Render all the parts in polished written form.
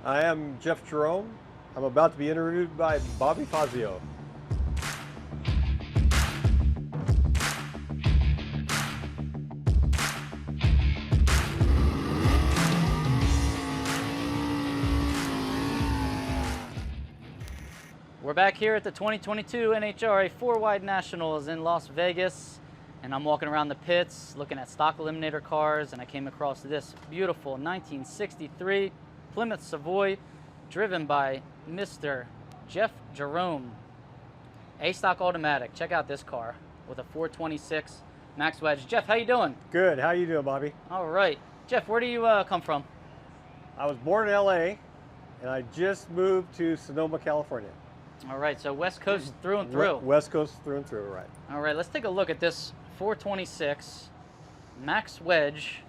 I am Jeff Jerome. I'm about to be interviewed by Bobby Fazio. We're back here at the 2022 NHRA 4-Wide Nationals in Las Vegas, and I'm walking around the pits looking at Stock Eliminator cars, and I came across this beautiful 1963 Plymouth Savoy driven by Mr. Jeff Jerome. A-Stock automatic. Check out this car with a 426 Max Wedge. Jeff, how you doing? Good. How you doing, Bobby? All right. Jeff, where do you come from? I was born in LA, and I just moved to Sonoma, California. All right, so West Coast through and through. West Coast through and through, right. All right, let's take a look at this 426 Max Wedge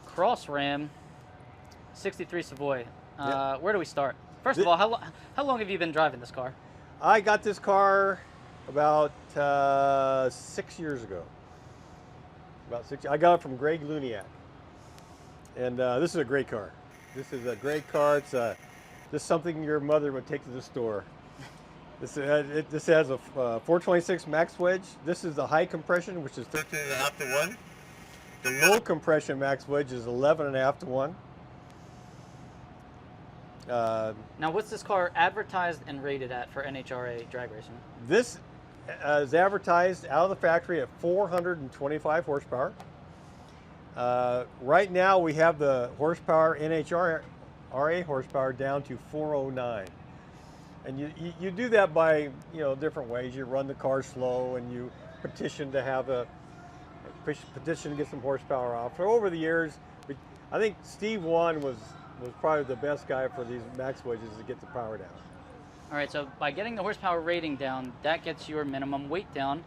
Cross Ram 63 Savoy. Yep. Where do we start? First of all, how long have you been driving this car? I got this car about 6 years ago. I got it from Greg Luniak. And this is a great car. This is a great car. It's just something your mother would take to the store. This has a 426 Max Wedge. This is the high compression, which is 13.5 to 1. The low compression Max Wedge is 11.5 to 1. Now, what's this car advertised and rated at for NHRA drag racing? This is advertised out of the factory at 425 horsepower. Right now, we have the horsepower, NHRA horsepower, down to 409. And you do that by different ways. You run the car slow, and you petition to get some horsepower off. So over the years, I think Steve Wan was probably the best guy for these Max Wedges to get the power down. All right, so by getting the horsepower rating down, that gets your minimum weight down.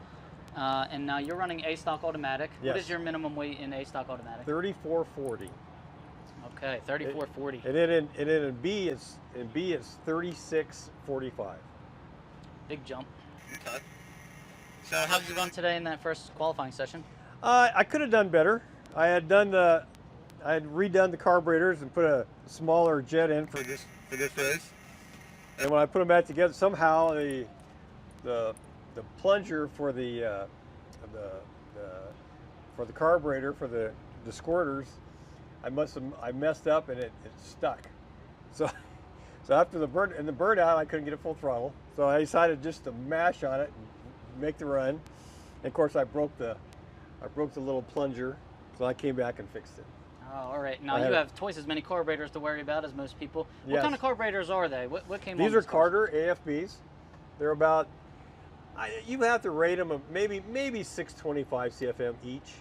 And now you're running A-Stock automatic. Yes. What is your minimum weight in A-Stock automatic? 3440. Okay, 3440. And then in B it's 3645. Big jump. Okay. So how did you run today in that first qualifying session? I could have done better. I had redone the carburetors and put a smaller jet in for this race. And when I put them back together, somehow the plunger for the carburetor for the squirters, I messed up and it stuck. So after the burnout, I couldn't get it full throttle. So I decided just to mash on it and make the run. And of course, I broke the little plunger, so I came back and fixed it. Oh, all right. Now you have twice as many carburetors to worry about as most people. What Yes. kind of carburetors are they? What came on These are these cars? Carter AFBs. They're about, you have to rate them maybe 625 CFM each.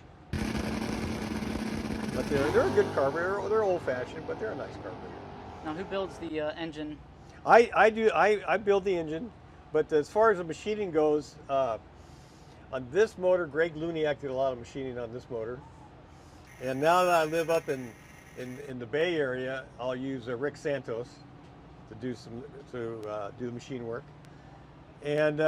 But they're a good carburetor. They're old-fashioned, but they're a nice carburetor. Now, who builds the engine? I do. I build the engine, but as far as the machining goes, on this motor, Greg Luniak did a lot of machining on this motor. And now that I live up in the Bay Area, I'll use Rick Santos to do the machine work. And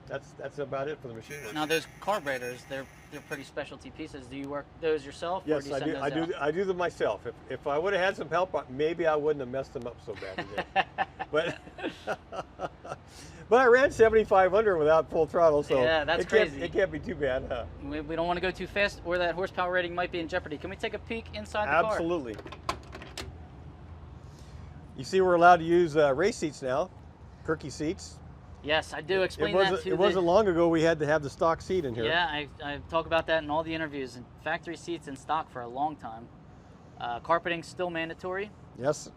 that's about it for the machine work. Now, those carburetors, they're pretty specialty pieces. Do you work those yourself? Yes, or do you send those out? I do them myself. If I would have had some help, maybe I wouldn't have messed them up so bad today. But I ran 7,500 without full throttle, so yeah, that's crazy. It can't be too bad, huh? We don't want to go too fast, or that horsepower rating might be in jeopardy. Can we take a peek inside the car? Absolutely. You see, we're allowed to use race seats now, Kirky seats. Yes, I do. Explain that to It wasn't long ago we had to have the stock seat in here. Yeah, I talk about that in all the interviews. And factory seats in stock for a long time. Carpeting still mandatory. Yes.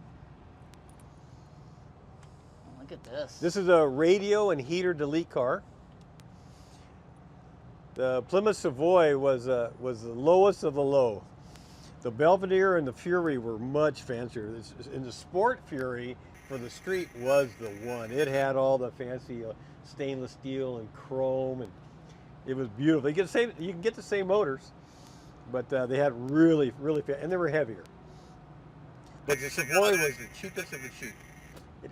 Look at this. This is a radio and heater delete car. The Plymouth Savoy was the lowest of the low. The Belvedere and the Fury were much fancier. In the Sport Fury for the street was the one. It had all the fancy stainless steel and chrome, and it was beautiful. You can get the same motors, but they had really and they were heavier. But the Savoy was the cheapest of the cheap.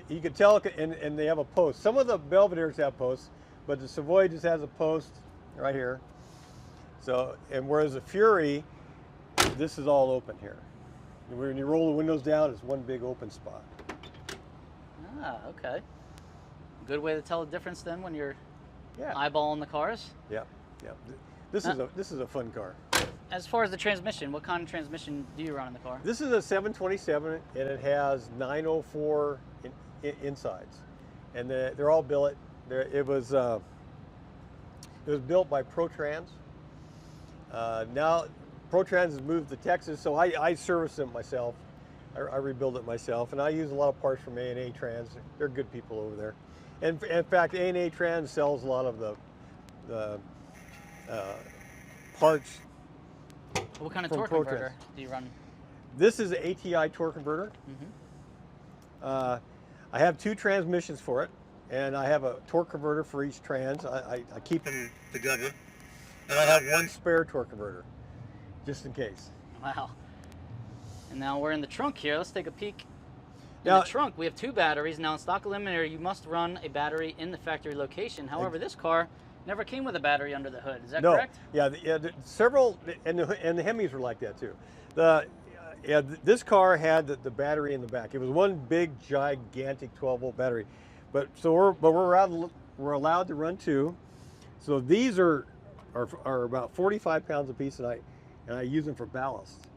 You could tell, and they have a post. Some of the Belvederes have posts, but the Savoy just has a post right here. So, and whereas the Fury, this is all open here. When you roll the windows down, it's one big open spot. Ah, okay. Good way to tell the difference then when you're Yeah. eyeballing the cars. Yeah. Yeah. This is a fun car. As far as the transmission, what kind of transmission do you run in the car? This is a 727, and it has 904 insides, and they're all billet. It was built by ProTrans. Now ProTrans has moved to Texas, so I service them myself. I rebuild it myself, and I use a lot of parts from A&A Trans. They're good people over there. And in fact, A&A Trans sells a lot of the parts. What kind of from torque ProTrans. converter do you run? This is an ATI torque converter. I have 2 transmissions for it, and I have a torque converter for each trans. I keep them together, and I have 1 spare torque converter, just in case. Wow. And now we're in the trunk here. Let's take a peek. In Now- the trunk, we have 2 batteries. Now in Stock Eliminator, you must run a battery in the factory location. However, this car never came with a battery under the hood. Is that No, correct? several, and the Hemis were like that too. This car had the battery in the back. It was one big, gigantic 12-volt battery, but we're allowed to run 2. So these are about 45 pounds a piece, and I use them for ballast.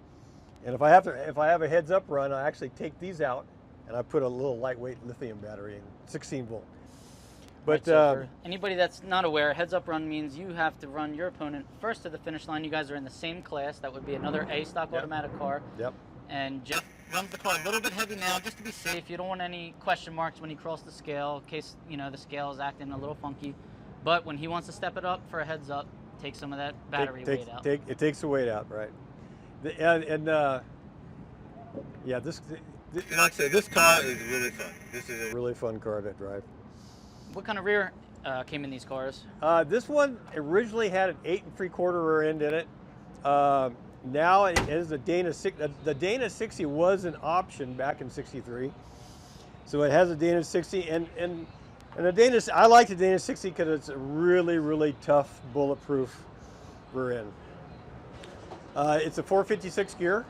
And if I have a heads-up run, I actually take these out, and I put a little lightweight lithium battery in, 16-volt. But Right, so for anybody that's not aware, heads-up run means you have to run your opponent first to the finish line. You guys are in the same class. That would be another A stock automatic car. Yep. And Jeff runs the car a little bit heavy now, just to be safe. You don't want any question marks when you cross the scale, in case the scale is acting a little funky. But when he wants to step it up for a heads-up, take some of that battery weight out. It takes the weight out, right? Like I said, this car is really fun. This is a really fun car to drive. What kind of rear came in these cars? This one originally had an 8 3/4 rear end in it. Now it is a Dana 60. The Dana 60 was an option back in '63, so it has a Dana 60, and the Dana. I like the Dana 60 because it's a really tough, bulletproof rear end. It's a 456 gear.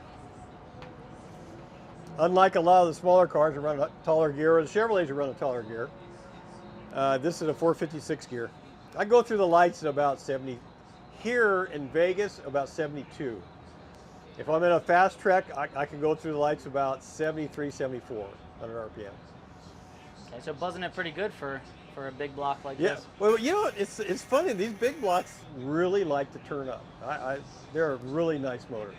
Unlike a lot of the smaller cars that run a taller gear, or the Chevrolets that run a taller gear, this is a 456 gear. I go through the lights at about 70. Here in Vegas, about 72. If I'm in a fast trek, I can go through the lights about 73, 74 under RPM. Okay, so buzzing it pretty good for a big block like Yeah. this. Well, it's funny. These big blocks really like to turn up. They're a really nice motor.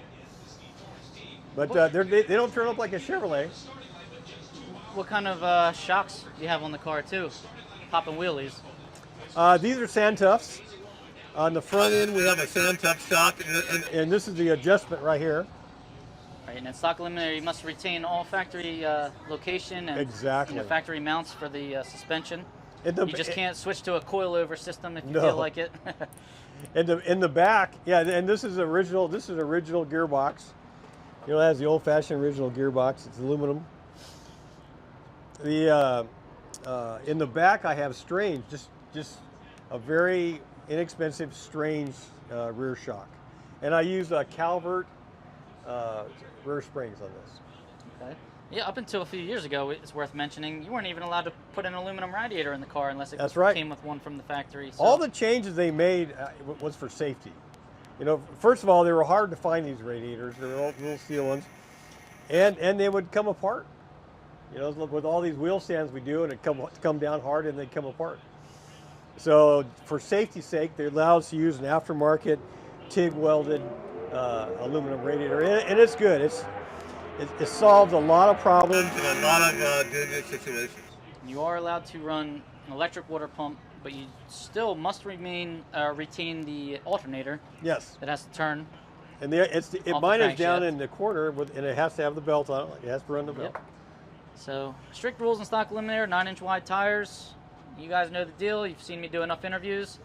But they don't turn up like a Chevrolet. What kind of shocks do you have on the car too? Popping wheelies. These are Sand Toughs. On the front end, we have a Sand Tough shock, and this is the adjustment right here. Right, and in Stock Eliminator, you must retain all factory location and Exactly. factory mounts for the suspension. You You just can't switch to a coilover system if you feel like it. In the back, yeah, and this is original. This is original gearbox. It has the old-fashioned original gearbox. It's aluminum. In the back, I have Strange, just a very inexpensive Strange rear shock, and I use a Calvert rear springs on this. Okay. Yeah, up until a few years ago, it's worth mentioning, you weren't even allowed to put an aluminum radiator in the car unless it That's right. came with one from the factory. So. All the changes they made was for safety. First of all, they were hard to find, these radiators. They were all little steel ones, and they would come apart. With all these wheel stands we do, and it come down hard and they'd come apart. So for safety's sake, they allow us to use an aftermarket TIG welded aluminum radiator, and it's good. It solves a lot of problems in a lot of dangerous situations. You are allowed to run an electric water pump, but you still must retain the alternator. Yes. That has to turn. And Off mine the is down crankshaft. in the corner, and it has to have the belt on it. It has to run the belt. Yep. So strict rules in Stock Eliminator, 9-inch wide tires. You guys know the deal. You've seen me do enough interviews.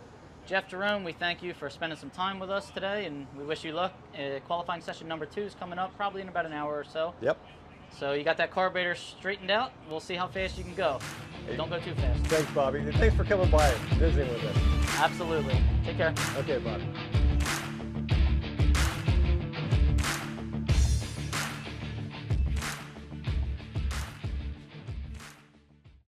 Jeff, Jerome, we thank you for spending some time with us today, and we wish you luck. Qualifying session number 2 is coming up probably in about an hour or so. Yep. So you got that carburetor straightened out. We'll see how fast you can go. Don't go too fast. Thanks, Bobby. Thanks for coming by and visiting with us. Absolutely. Take care. Okay, Bobby.